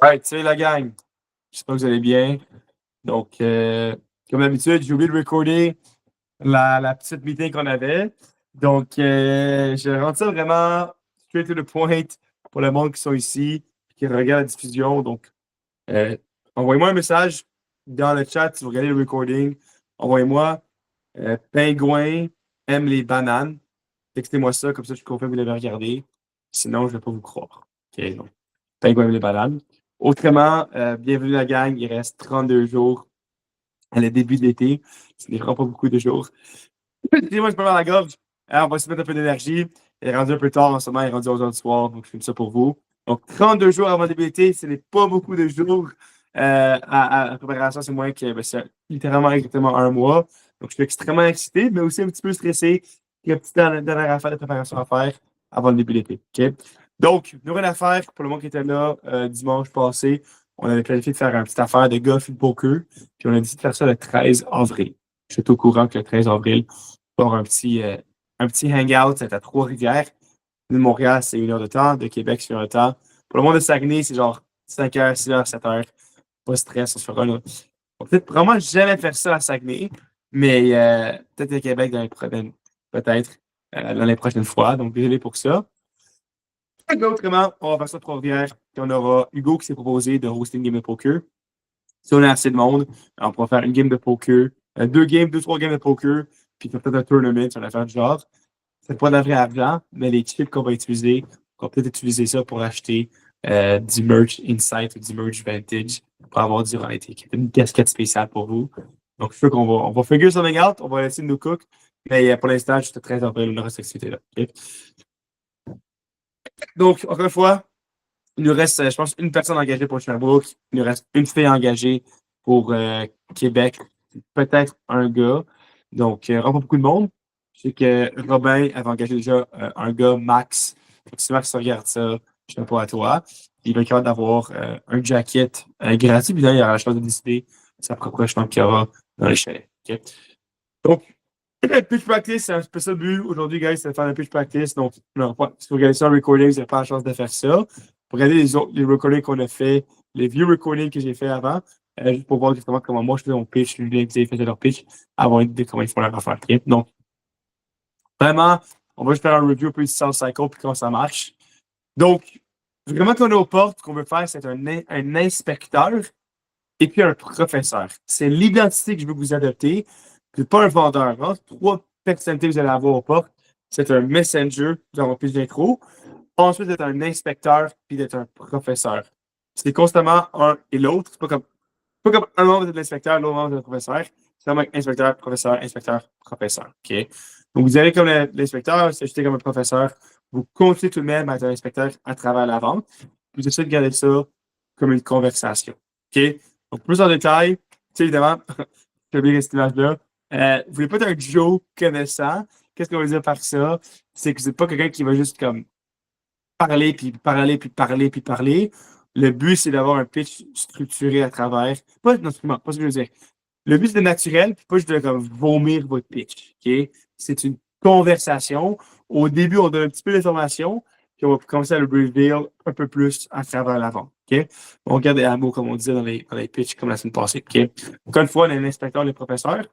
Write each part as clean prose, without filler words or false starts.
Alright, salut la gang. J'espère que vous allez bien. Donc, comme d'habitude, j'ai oublié de recorder la petite meeting qu'on avait. Donc, je rends ça vraiment straight to the point pour le monde qui sont ici, qui regarde la diffusion. Donc, euh, envoyez-moi un message dans le chat si vous regardez le recording. Envoyez-moi Pingouin aime les bananes. Textez-moi ça, comme ça je confirme que vous l'avez regardé. Sinon, je ne vais pas vous croire. OK, donc, Pingouin aime les bananes. Autrement, bienvenue la gang. Il reste 32 jours à le début de l'été. Ce n'est vraiment pas beaucoup de jours. Excusez-moi, je peux mal à la gorge. On va se mettre un peu d'énergie. Il est rendu un peu tard en ce moment. Il est rendu 11 heures du soir. Donc, je fais ça pour vous. Donc, 32 jours avant le début de l'été, ce n'est pas beaucoup de jours à préparation. C'est moins que c'est littéralement exactement un mois. Donc, je suis extrêmement excité, mais aussi un petit peu stressé. Il y a une petite dernière affaire de préparation à faire avant le début de l'été. OK? Donc, nous, une affaire pour le monde qui était là dimanche passé. On avait planifié de faire une petite affaire de golf et de poker. Puis, on a décidé de faire ça le 13 avril. Je suis au courant que le 13 avril, on va avoir un petit hangout. C'est à Trois-Rivières. De Montréal, c'est 1 heure de temps. De Québec, c'est 1 heure de temps. Pour le monde de Saguenay, c'est genre 5 heures, 6 heures, 7 heures. Pas de stress, on se fera là. On va peut-être vraiment jamais faire ça à Saguenay, mais peut-être à Québec dans les prochaines, peut-être dans les prochaines fois. Donc, désolé pour ça. Mais autrement, on va faire ça à Trois-Rivières. Puis on aura Hugo qui s'est proposé de hoster une game de poker. Si on a assez de monde, on pourra faire une game de poker, trois games de poker, puis peut-être un tournament sur l'affaire du genre. C'est pas de la vraie argent, mais les chips qu'on va utiliser, on va peut-être utiliser ça pour acheter du merch Insight ou du merch Vintage pour avoir du right. Une casquette spéciale pour vous. Donc, je sais on va figure something out, on va laisser nos cook, mais pour l'instant, juste très avril, on aura cette activité-là. Okay? Donc, encore une fois, il nous reste, je pense, une personne engagée pour Sherbrooke. Il nous reste une fille engagée pour Québec. Peut-être un gars. Donc, vraiment pas beaucoup de monde. Je sais que Robin avait engagé déjà un gars, Max. Donc, si Max regarde ça, je ne sais pas à toi. Il va être capable d'avoir un jacket gratuit. Puis là, il aura la chance de décider sa propre chemin qu'il y aura dans les chalets. Okay? Donc, pitch practice, c'est un peu ça le but aujourd'hui, guys, c'est de faire un pitch practice. Donc, non, si vous regardez ça en recording, vous n'avez pas la chance de faire ça. Regardez les recordings qu'on a fait, les vieux recordings que j'ai fait avant, juste pour voir justement comment moi je faisais mon pitch, les gens faisaient leur pitch, avoir une idée de comment ils font leur affaire. Okay? Donc, vraiment, on va juste faire un review un peu du sales cycle puis comment ça marche. Donc, vraiment, quand on est aux portes, ce qu'on veut faire, c'est un inspecteur et puis un professeur. C'est l'identité que je veux que vous adopter. C'est pas un vendeur. Hein? 3 personnalités que vous allez avoir aux portes. C'est un messenger, vous allez avoir plus d'intro. Ensuite, d'être un inspecteur puis d'être un professeur. C'est constamment un et l'autre. C'est pas comme un membre de l'inspecteur, l'autre membre de le professeur. C'est vraiment inspecteur, professeur, professeur. OK? Donc, vous allez comme l'inspecteur, vous ajustez comme un professeur. Vous continuez tout de même à être un inspecteur à travers la vente. Vous essayez de garder ça comme une conversation. OK? Donc, plus en détail, évidemment, j'ai oublié cette image-là. Vous voulez pas être un Joe connaissant. Qu'est-ce qu'on veut dire par ça? C'est que vous n'êtes pas quelqu'un qui va juste comme parler, puis parler, puis parler, puis parler. Le but, c'est d'avoir un pitch structuré à travers. Pas, non, excuse-moi, pas ce que je veux dire. Le but, c'est naturel, puis pas juste de comme, vomir votre pitch. OK? C'est une conversation. Au début, on donne un petit peu d'informations, puis on va commencer à le reveal un peu plus à travers l'avant. OK? On regarde les mots, comme on disait dans les pitchs, comme la semaine passée. OK? Encore une fois, on a l'inspecteur, le professeur.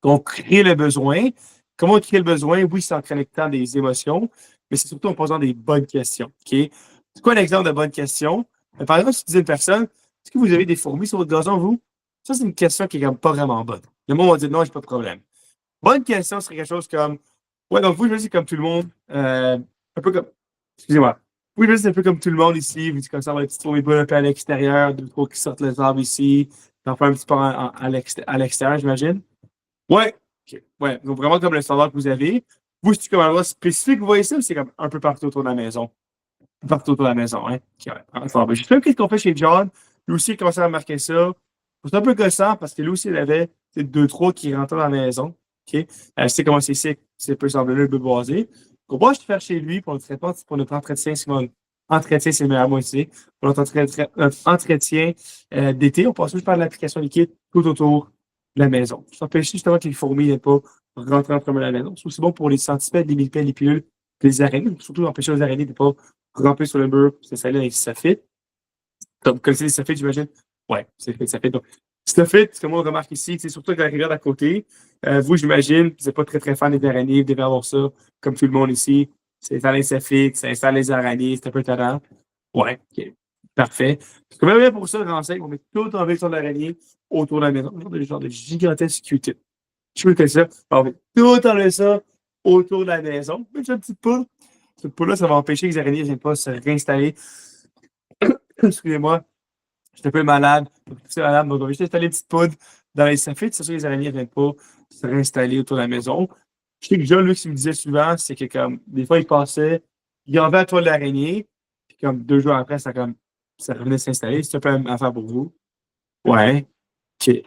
On crée le besoin. Comment on crée le besoin? Oui, c'est en connectant des émotions, mais c'est surtout en posant des bonnes questions. OK? C'est quoi un exemple de bonne question? Par exemple, si tu dis à une personne, est-ce que vous avez des fourmis sur votre gazon, vous? Ça, c'est une question qui est comme pas vraiment bonne. Le monde va dire non, j'ai pas de problème. Bonne question serait quelque chose comme, ouais, donc vous, je dis comme tout le monde, un peu comme, excusez-moi. Oui, je dis un peu comme tout le monde ici, vous dites comme ça, on va des petites fourmis un peu à l'extérieur, deux, trois qui sortent les arbres ici, t'en fais un petit peu à l'extérieur, j'imagine. Ouais. OK. Ouais. Donc, vraiment comme le standard que vous avez. Vous, c'est comme un endroit spécifique, vous voyez ça, ou c'est comme un peu partout autour de la maison? Partout autour de la maison, hein? OK, ouais. Enfin, je sais pas ce qu'on fait chez John. Lui aussi, il a commencé à remarquer ça. C'est un peu gossant parce que lui aussi, il avait deux, trois qui rentraient dans la maison. OK? Je sais comment c'est peu semblable, un peu boisé. Donc, moi, je vais faire chez lui pour notre réponse, pour notre entretien, entretien, c'est le meilleur mot ici. Pour notre entretien d'été, on passe juste par l'application liquide tout autour de la maison. Ça empêche justement que les fourmis n'aient pas rentré en premier de la maison. C'est aussi bon pour les centipèdes, les millipèdes, les pilules, les araignées. Surtout empêcher les araignées de ne pas ramper sur le mur, c'est ça là et ça fit. Vous connaissez les sophites, j'imagine? Ouais, ça fait. Donc, sophite, ce que moi, on remarque ici, c'est surtout avec la rivière d'à côté. Vous, j'imagine, vous n'êtes pas très, très fan des araignées, vous devez avoir ça, comme tout le monde ici. C'est installer les sophites, ça installe les araignées, c'est un peu tannant. Ouais, ok. Parfait. Parce que même pour ça, renseigne, on met tout en végétation d'araignée autour de la maison. Genre de gigantesque Q-tip. Je peux que ça. On met tout enlever ça autour de la maison. Même une petite poule. Cette poule-là, ça va empêcher que les araignées ne viennent pas se réinstaller. Excusez-moi, j'étais un peu malade. C'est malade, donc on va juste installer une petite poudre dans les sophites. C'est sûr que les araignées ne viennent pas se réinstaller autour de la maison. Je sais que John, lui, ce qu'il me disait souvent, c'est que comme des fois, il passait, il enlevait la toile d'araignée, puis comme 2 jours après, ça revenait s'installer. C'est un peu une affaire pour vous. Ouais. OK.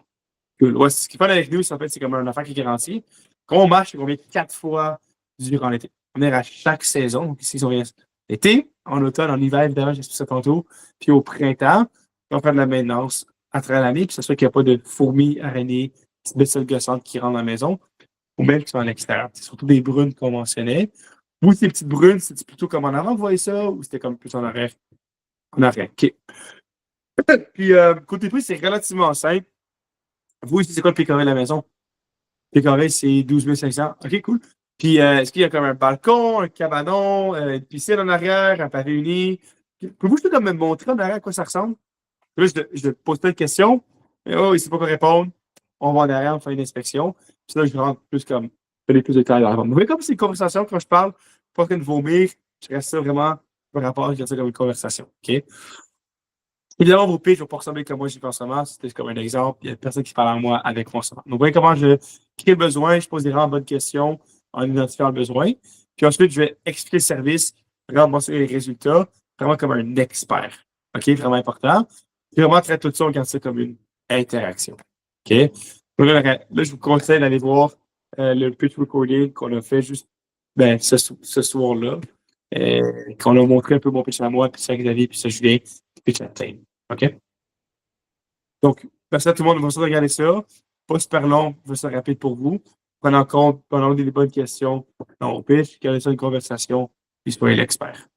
Cool. Ouais, ce qui est pas avec nous, en fait, c'est comme une affaire qui est garantie. Quand on marche, on vient 4 fois durant l'été. On est à chaque saison. Donc, ici, on vient l'été, en automne, en hiver, évidemment, j'explique ça tantôt, puis au printemps, on fait de la maintenance à travers l'année, puis c'est sûr qu'il n'y a pas de fourmis, araignées, petites bestioles gossantes qui rentrent dans la maison, ou même qui sont à l'extérieur. C'est surtout des brunes qu'on mentionnait. Vous, ces petites brunes, c'était plutôt comme en avant, vous voyez ça, ou c'était comme plus en arrière? En arrière, OK. Puis, côté prix, c'est relativement simple. Vous, ici, c'est quoi le pécoré de la maison? Le pécoré, c'est 12 500. OK, cool. Puis, est-ce qu'il y a comme un balcon, un cabanon, une piscine en arrière, un pavé uni? Pouvez-vous juste comme me montrer en arrière à quoi ça ressemble? Là, je te pose plein de questions. Et, oh, il ne sait pas quoi répondre. On va en arrière, on fait une inspection. Puis là, je rentre plus comme, donner plus de détails dans la Vous voyez comme c'est une conversation quand je parle, pas qu'une vomir, je reste ça vraiment par rapport, je reste ça comme une conversation. OK? Évidemment, vos pitchs vont pas ressembler comme moi j'ai fait en ce moment. C'était comme un exemple. Il y a personne qui parle en moi avec moi en ce moment. Donc, vous voyez comment je crée le besoin, je pose des vraiment bonnes questions en identifiant le besoin. Puis ensuite, je vais expliquer le service, vraiment montrer les résultats, vraiment comme un expert. OK? Vraiment important. Puis vraiment traiter tout ça, on regarde ça comme une interaction. OK? Donc là, je vous conseille d'aller voir le pitch recording qu'on a fait juste ce soir-là. Qu'on a montré un peu mon pitch à moi, puis ça Xavier, puis ça Julien, puis pitch à Tain. OK? Donc, merci à tout le monde de vous regarder ça. Pas super long, je vais se rapide pour vous. Prenez en compte, prenons des bonnes questions dans vos pitch, gardez ça une conversation, puis soyez l'expert.